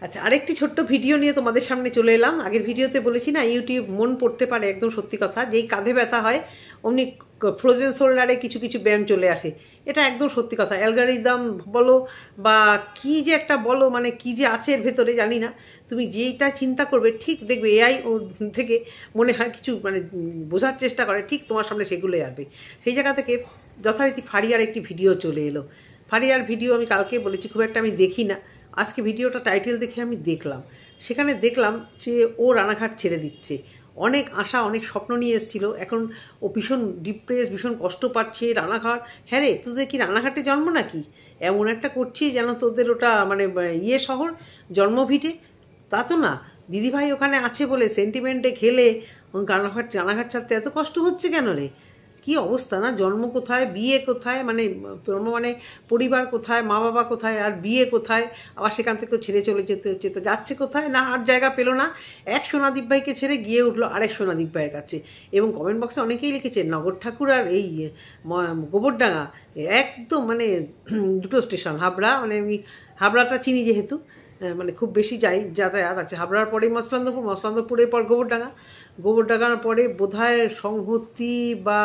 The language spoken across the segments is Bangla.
আচ্ছা, আরেকটি ছোট্ট ভিডিও নিয়ে তোমাদের সামনে চলে এলাম। আগের ভিডিওতে বলেছি না, ইউটিউব মন পড়তে পারে, একদম সত্যি কথা। যেই কাঁধে ব্যথা হয় অমনি ফ্রোজেন শোল্ডারে কিছু কিছু ব্যায়াম চলে আসে। এটা একদম সত্যি কথা। অ্যালগরিদম বলো বা কি যে একটা বলো, মানে কি যে আছে এর ভেতরে জানি না। তুমি যেইটা চিন্তা করবে ঠিক দেখবে এআই থেকে মনে হয় কিছু মানে বোঝার চেষ্টা করে, ঠিক তোমার সামনে সেগুলোই আসবে। সেই জায়গা থেকে যথারীতি ফারিয়ার একটি ভিডিও চলে এলো। ফারিয়ার ভিডিও আমি কালকে বলেছি, খুব একটা আমি দেখি না। আজকে ভিডিওটা টাইটেল দেখে আমি দেখলাম। সেখানে দেখলাম যে ও রানাঘাট ছেড়ে দিচ্ছে। অনেক আশা, অনেক স্বপ্ন নিয়ে এসেছিলো। এখন ও ভীষণ ডিপ্রেস, ভীষণ কষ্ট পাচ্ছে। রানাঘাট, হ্যাঁ রে, তোদের কি রানাঘাটে জন্ম নাকি? এমন একটা করছিস যেন তোদের ওটা মানে ইয়ে শহর, জন্মভিটে। তা তো না। দিদিভাই ওখানে আছে বলে সেন্টিমেন্টে খেলে রানাঘাট রানাঘাট ছাড়তে এত কষ্ট হচ্ছে কেন রে? কি অবস্থা না, জন্ম কোথায়, বিয়ে কোথায়, মানে জন্ম মানে পরিবার কোথায়, মা বাবা কোথায়, আর বিয়ে কোথায়, আবার সেখান থেকেও ছেড়ে চলে যেতে হচ্ছে। তো যাচ্ছে কোথায় না, আর জায়গা পেলো না। এক সোনাদীপ ভাইকে ছেড়ে গিয়ে উঠলো আরেক সোনাদীপ ভাইয়ের কাছে। এবং কমেন্ট বক্সে অনেকেই লিখেছে নগর ঠাকুর আর এই গোবরডাঙ্গা একদম মানে দুটো স্টেশন। হাবড়া, মানে আমি হাবড়াটা চিনি যেহেতু, মানে খুব বেশি যাই, যাতায়াত আছে। হাবড়ার পরেই মসলান্দপুর, মসলান্দপুরের পর গোবরডাঙ্গা, গোবরডাঙ্গার পরে বোধহয় সংহতি বা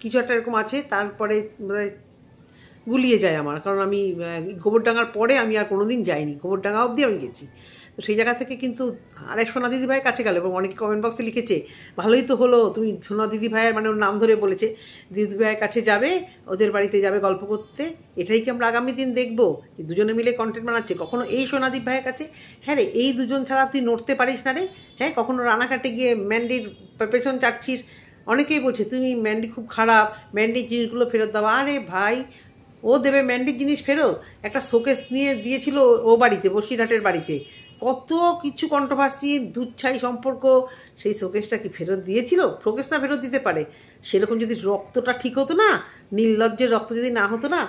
কিছু একটা এরকম আছে। তারপরে বোধহয় গুলিয়ে যায় আমার, কারণ আমি গোবরডাঙ্গার পরে আমি আর কোনোদিন যাইনি। গোবরডাঙ্গা অবধি আমি গেছি। তো সেই জায়গা থেকে কিন্তু আরেক সোনা দিদিভাইয়ের কাছে গেল। এবং অনেকে কমেন্ট বক্সে লিখেছে ভালোই তো হলো, তুমি সোনা দিদিভাইয়ের মানে ওর নাম ধরে বলেছে, দিদিভাইয়ের কাছে যাবে, ওদের বাড়িতে যাবে গল্প করতে। এটাই কি আমরা আগামী দিন দেখবো? দুজনে মিলে কন্টেন্ট বানাচ্ছে। কখনো এই সোনাদীপ ভাইয়ের কাছে, হ্যাঁ রে, এই দুজন ছাড়া তুই নড়তে পারিস না রে। হ্যাঁ, কখনো রানাঘাটে গিয়ে ম্যান্ডির পেছন চাটছিস। অনেকেই বলছে তুমি ম্যান্ডি খুব খারাপ, ম্যান্ডির জিনিসগুলো ফেরত দাও। আরে ভাই, ও দেবে ম্যান্ডির জিনিস ফেরত? একটা শোকেস নিয়ে দিয়েছিল ও বাড়িতে, বসিরহাটের বাড়িতে, কত কিছু কন্ট্রোভার্সি, দুচ্ছাই সম্পর্ক। সেই শোকেসটা কি ফেরত দিয়েছিল? শোকেস না ফেরত দিতে পারে। সেরকম যদি রক্তটা ঠিক হতো না, নির্লজ্জের রক্ত যদি না হতো না,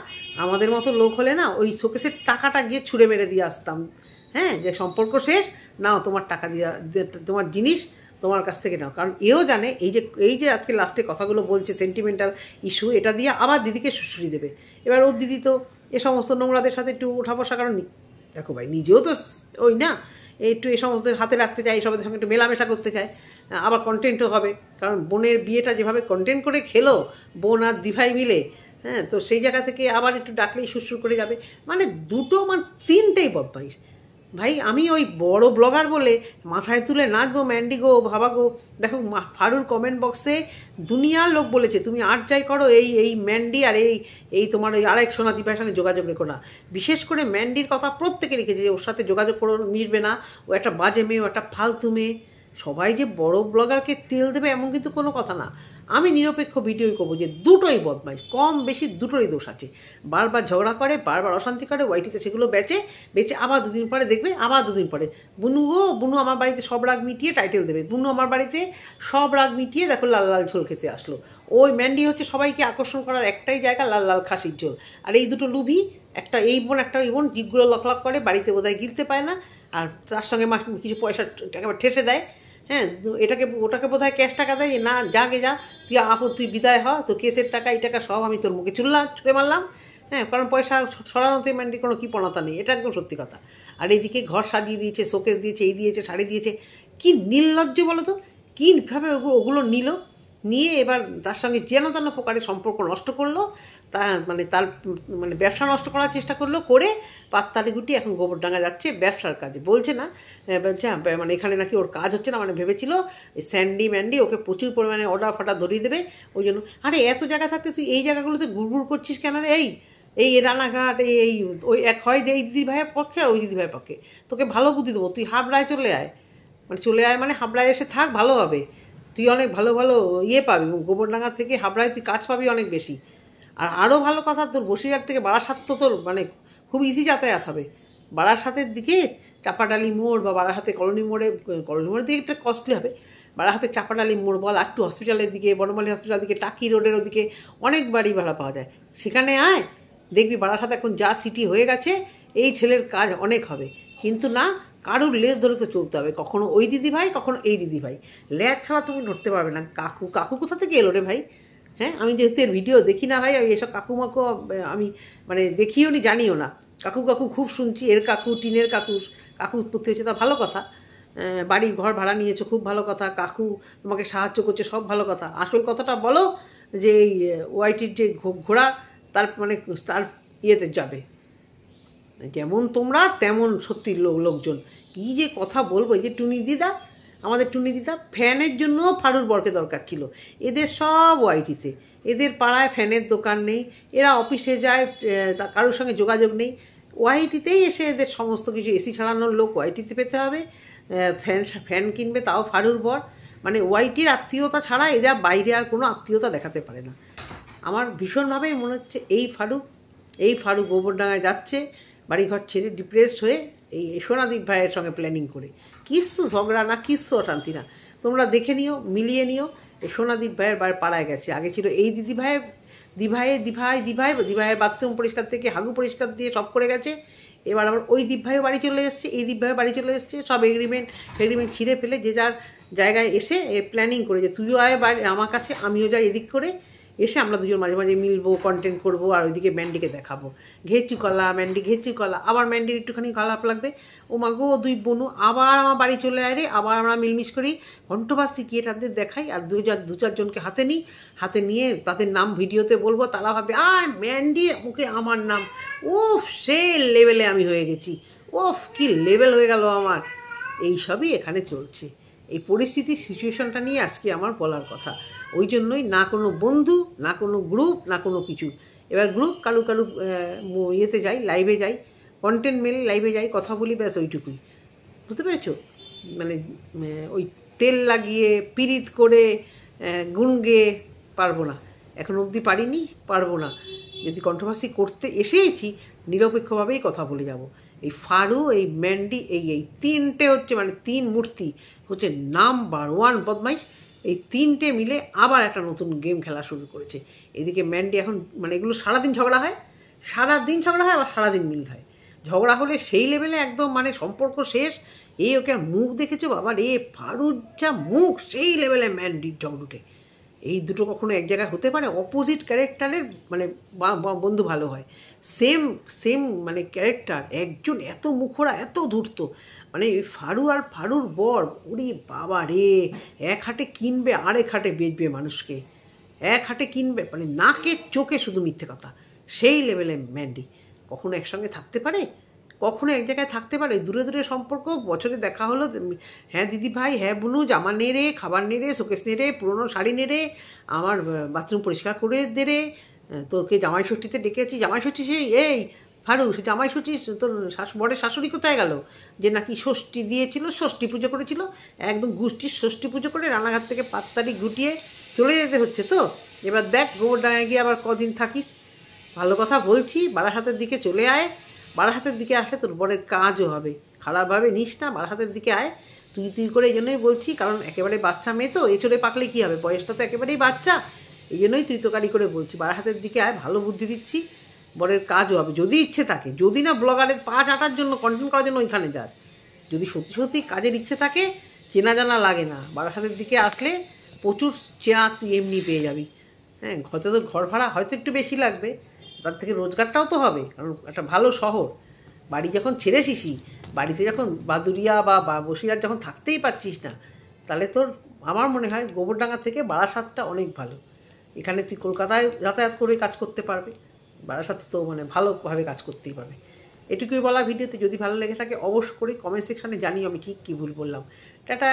আমাদের মতো লোক হলে না ওই শোকেসের টাকাটা গিয়ে ছুঁড়ে মেরে দিয়ে আসতাম। হ্যাঁ, যে সম্পর্ক শেষ, নাও তোমার টাকা দিয়ে, তোমার জিনিস তোমার কাছ থেকে নাও। কারণ এও জানে এই যে আজকে লাস্টে কথাগুলো বলছে সেন্টিমেন্টাল ইস্যু, এটা দিয়ে আবার দিদিকে সুশ্রী দেবে। এবার ওর দিদি তো এ সমস্ত নোংরাদের সাথে একটু ওঠা বসা, কারণ দেখো ভাই, নিজেও তো ওই না, একটু এই সমস্ত হাতে রাখতে চায়, সবাদের সঙ্গে একটু মেলামেশা করতে চায়, আবার কন্টেন্টও হবে। কারণ বোনের বিয়েটা যেভাবে কন্টেন্ট করে খেলো বোন আর দিভাই মিলে, হ্যাঁ, তো সেই জায়গা থেকে আবার একটু ডাকলেই সুরসুর করে যাবে। মানে দুটো মানে তিনটেই বদমাইশ ভাই। আমি ওই বড় ব্লগার বলে মাথায় তুলে নাচবো ম্যান্ডি গো, ভাবা গো। দেখো ফারুর কমেন্ট বক্সে দুনিয়ার লোক বলেছে তুমি আর যাই করো, এই ম্যান্ডি আর এই তোমার ওই আরেক সোনাদীপের সঙ্গে যোগাযোগ রেখো না। বিশেষ করে ম্যান্ডির কথা প্রত্যেকে লিখেছে যে ওর সাথে যোগাযোগ করো, মিশবে না, ও একটা বাজে মেয়ে, ও একটা ফালতু মেয়ে। সবাই যে বড় ব্লগারকে তেল দেবে এমন কিন্তু কোনো কথা না। আমি নিরপেক্ষ ভিডিওই করবো যে দুটোই বদমাইশ, কম বেশি দুটোরই দোষ আছে। বারবার ঝগড়া করে, বারবার অশান্তি করে, ওয়াইটিতে সেগুলো বেচে আবার দুদিন পরে দেখবে, আবার দুদিন পরে বুনু গো, বুনু আমার বাড়িতে সব রাগ মিটিয়ে টাইটেল দেবে, বুনু আমার বাড়িতে সব রাগ মিটিয়ে দেখো লাল লাল ঝোল খেতে আসলো। ওই ম্যান্ডি হচ্ছে সবাইকে আকর্ষণ করার একটাই জায়গা, লাল লাল খাসির ঝোল। আর এই দুটো লুভি, একটা এই বোন একটা ওই বোন, জিপগুলো লক করে, বাড়িতে বোধহয় গিলতে পায় না, আর তার সঙ্গে কিছু পয়সা একেবারে ঠেসে দেয়। হ্যাঁ, এটাকে ওটাকে বোধহয় ক্যাশ টাকা দেয়, না যাকে যা তুই তুই বিদায় হ, তো কেসের টাকা এই টাকা সব আমি তোর মুখে ছুঁড়ে মারলাম। হ্যাঁ, কারণ পয়সা সরানোতে ম্যান্ডির কোনো কৃপণতা নেই, এটা একদম সত্যি কথা। আর এইদিকে ঘর সাজিয়ে দিয়েছে, শোকেস দিয়েছে, এই দিয়েছে, শাড়ি দিয়েছে। কি নির্লজ্জ বলো তো, কীভাবে ওগুলো নিয়ে এবার তার সঙ্গে যেন তেন প্রকারের সম্পর্ক নষ্ট করলো। তার ব্যবসা নষ্ট করার চেষ্টা করলো, করে পাততালি গুটি এখন গোবরডাঙ্গা যাচ্ছে ব্যবসার কাজে। বলছে না, বলছে মানে এখানে নাকি ওর কাজ হচ্ছে না, মানে ভেবেছিল স্যান্ডি ম্যান্ডি ওকে প্রচুর পরিমাণে অর্ডার ফাটা ধরিয়ে দেবে, ওই জন্য। আরে এত জায়গা থাকতে তুই এই জায়গাগুলোতে ঘুরঘুর করছিস কেন রে? এই রানাঘাট, এই ওই এক হয় যে এই দিদি ভাইয়ের পক্ষে আর ওই দিদি ভাইয়ের পক্ষে। তোকে ভালো বুদ্ধি দেবো, তুই হাবড়ায় চলে আয়, মানে হাবড়ায় এসে থাক, ভালো হবে। তুই অনেক ভালো ভালো পাবি, গোবরডাঙ্গা থেকে হাবড়ায় তুই কাজ পাবি অনেক বেশি। আর আরও ভালো কথা, তোর বসিরহাট থেকে বারাসাত তো তোর মানে খুব ইজি যাতায়াত হবে। বারাসাতের দিকে চাপাডালি মোড় বা বারাসাতে কলোনি মোড়ের দিকে একটা কস্টলি হবে। বারাসাতে চাপাডালি মোড় বল, আটটু হসপিটালের দিকে, বনমালী হসপিটালের দিকে, টাকি রোডের ওদিকে অনেক বাড়ি ভাড়া পাওয়া যায়। সেখানে আয়, দেখবি বারাসাত এখন যা সিটি হয়ে গেছে, এই ছেলের কাজ অনেক হবে। কিন্তু না, কারুর লেজ ধরে তো চলতে হবে, কখনো ওই দিদিভাই, কখনো এই দিদিভাই। ল্যাট ছাড়া তুমি নড়তে পারবে না। কাকু কোথা থেকে এলো রে ভাই? হ্যাঁ, আমি যেহেতু এর ভিডিও দেখি না ভাই, আমি এসব কাকুমাকু আমি মানে দেখিও নি, জানিও না। কাকু কাকু খুব শুনছি, এর কাকু, টিনের কাকু, কাকু উৎপত্তি হয়েছে, তা ভালো কথা। বাড়ি ঘর ভাড়া নিয়েছো, খুব ভালো কথা। কাকু তোমাকে সাহায্য করছে, সব ভালো কথা। আসল কথাটা বলো যে এই ওয়াইটির যে ঘোড়া তার মানে তার ইয়েতে যাবে, যেমন তোমরা তেমন সত্যি লোকজন। কী যে কথা বলবো, এই যে টুনি দিদা, আমাদের টুনি দিদা, ফ্যানের জন্য ফারুর বরকে দরকার ছিল। এদের সব ওয়াইটিতে, এদের পাড়ায় ফ্যানের দোকান নেই, এরা অফিসে যায়, কারোর সঙ্গে যোগাযোগ নেই। ওয়াইটিতেই এসে এদের সমস্ত কিছু, এসি ছাড়ানোর লোক ওয়াইটিতে পেতে হবে, ফ্যান কিনবে তাও ফারুর বর। মানে ওয়াইটির আত্মীয়তা ছাড়া এরা বাইরে আর কোনো আত্মীয়তা দেখাতে পারে না। আমার ভীষণভাবেই মনে হচ্ছে এই ফারুক গোবরডাঙ্গায় যাচ্ছে বাড়িঘর ছেড়ে, ডিপ্রেসড হয়ে, এই সোনাদীপ ভাইয়ের সঙ্গে প্ল্যানিং করে। কিচ্ছু ঝগড়া না, কিচ্ছু অশান্তি না, তোমরা দেখে নিও, মিলিয়ে নিও। এই সোনাদীপ ভাইয়ের পাড়ায় গেছে, আগে ছিল এই দিভাইয়ের বাথরুম পরিষ্কার থেকে হাগু পরিষ্কার দিয়ে সব করে গেছে। এবার আবার ওই দীপ ভাইও বাড়ি চলে এসছে, এই দীপ ভাইও বাড়ি চলে এসছে, সব এগ্রিমেন্ট ছিঁড়ে ফেলে যে যার জায়গায় এসে প্ল্যানিং করে যে তুইও আয় বাড়ি আমার কাছে, আমিও যাই এদিক করে, এসে আমরা দুজন মাঝে মাঝে মিলবো, কন্টেন্ট করবো, আর ওইদিকে ম্যান্ডিকে দেখাবো ঘেঁচি কলা, ম্যান্ডি ঘেঁচি কলা। আবার ম্যান্ডির একটুখানি খারাপ লাগবে, ও মাগো দুই বোনু আবার আমার বাড়ি চলে আয় রে, আবার আমরা মিলমিশ করি, কণ্ঠবাসী গিয়ে তাদের দেখাই, আর দু চারজনকে হাতে নিয়ে তাদের নাম ভিডিওতে বলবো, তারা ভাবে আর ম্যান্ডি মুখে আমার নাম, ওফ সে লেভেলে আমি হয়ে গেছি, ওফ কি লেভেল হয়ে গেল আমার। এইসবই এখানে চলছে, এই পরিস্থিতি সিচুয়েশনটা নিয়ে আজকে আমার বলার কথা। ওই জন্যই না কোনো বন্ধু, না কোনো গ্রুপ, না কোনো কিছু। এবার গ্রুপ কারু ইয়েতে যাই, লাইভে যাই, কন্টেন্ট মেলে লাইভে যাই, কথা বলি, ব্যাস ওইটুকুই। বুঝতে পেরেছো? মানে ওই তেল লাগিয়ে পিরিত করে গুণ গেয়ে পারবো না, এখন অবধি পারিনি, পারবো না। যদি কন্ট্রোভার্সি করতে এসেইছি, নিরপেক্ষভাবেই কথা বলে যাব। এই ফারু, এই ম্যান্ডি, এই তিনটে হচ্ছে মানে তিন মূর্তি হচ্ছে নাম্বার 1 বদমাইশ। এই তিনটে মিলে আবার একটা নতুন গেম খেলা শুরু করেছে। এদিকে ম্যান্ডি এখন মানে এগুলো সারাদিন ঝগড়া হয়, আবার সারাদিন মিল হয়। ঝগড়া হলে সেই লেভেলে একদম মানে সম্পর্ক শেষ। ওকে মুখ দেখেছো বাবা রে, ফারুর যা মুখ, সেই লেভেলে ম্যান্ডির ঝগড়ুটে। এই দুটো কখনো এক জায়গায় হতে পারে? অপোজিট ক্যারেক্টারের মানে বন্ধু ভালো হয়, সেম মানে ক্যারেক্টার, একজন এত মুখরা, এত ধূর্ত। মানে ফারু আর ফারুর বর, ওরে বাবা রে, এক হাটে কিনবে আর এক হাটে বেচবে মানুষকে, এক হাটে কিনবে মানে নাকে চোখে শুধু মিথ্যে কথা, সেই লেভেলে ম্যান্ডি। কখনো একসঙ্গে থাকতে পারে? কখনো এক জায়গায় থাকতে পারে? দূরে দূরে সম্পর্ক, বছরে দেখা হলো, হ্যাঁ দিদি ভাই, হ্যাঁ বুনু, জামা নেড়ে, খাবার নেড়ে, শোকেস নেড়ে, পুরোনো শাড়ি নেড়ে, আমার বাথরুম পরিষ্কার করে দে রে, তোরকে জামাই ষষ্ঠীতে ডেকেছি, জামাই ষষ্ঠী সেই এই ফারু, সে জামাই ষষ্ঠী তোর বরের শাশুড়ি কোথায় গেল যে নাকি ষষ্ঠী দিয়েছিল, ষষ্ঠী পুজো করেছিল, একদম গোষ্ঠীর ষষ্ঠী পুজো করে রানাঘাট থেকে পাত্তারি গুটিয়ে চলে যেতে হচ্ছে। তো এবার দেখ গোবরডাঙ্গায় গিয়ে আবার কদিন থাকিস। ভালো কথা বলছি, বারাসাতের দিকে চলে আয়, বারাসাতের দিকে আসলে তোর বরের কাজও হবে, খারাপভাবে নিস না, বারাসাতের দিকে আয়। তুই করে এই জন্যই বলছি, কারণ একেবারে বাচ্চা মেয়ে তো, এচড়ে পাকলে কী হবে, বয়সটা তো একেবারেই বাচ্চা, এই জন্যই তুই তোকারি করে বলছি, বারাসাতের দিকে আয়, ভালো বুদ্ধি দিচ্ছি, বরের কাজও হবে যদি ইচ্ছে থাকে। যদি না ব্লগারের পা চাটার জন্য, কন্টেন্ট করার জন্য ওইখানে যাস, যদি সত্যি সত্যি কাজের ইচ্ছে থাকে, চেনা জানা লাগে না, বারাসাতের দিকে আসলে প্রচুর চেনা তুই এমনি পেয়ে যাবি। হ্যাঁ, হয়তো তোর ঘর ভাড়া হয়তো একটু বেশি লাগবে, তার থেকে রোজগারটাও তো হবে, কারণ একটা ভালো শহর। বাড়ি যখন ছেড়েছিসই, বাড়িতে যখন বাদুরিয়া বা বসিরহাট যখন থাকতেই পারছিস না, তাহলে তোর আমার মনে হয় গোবরডাঙ্গা থেকে বারাসাতটা অনেক ভালো। এখানে তুই কলকাতায় যাতায়াত করে কাজ করতে পারবে, বারাসাতে তো মানে ভালোভাবে কাজ করতেই পারবে। এটুকুই বলা ভিডিওতে। যদি ভালো লেগে থাকে অবশ্য করে কমেন্ট সেকশানে জানিও আমি ঠিক কী ভুল বললাম। টাটা।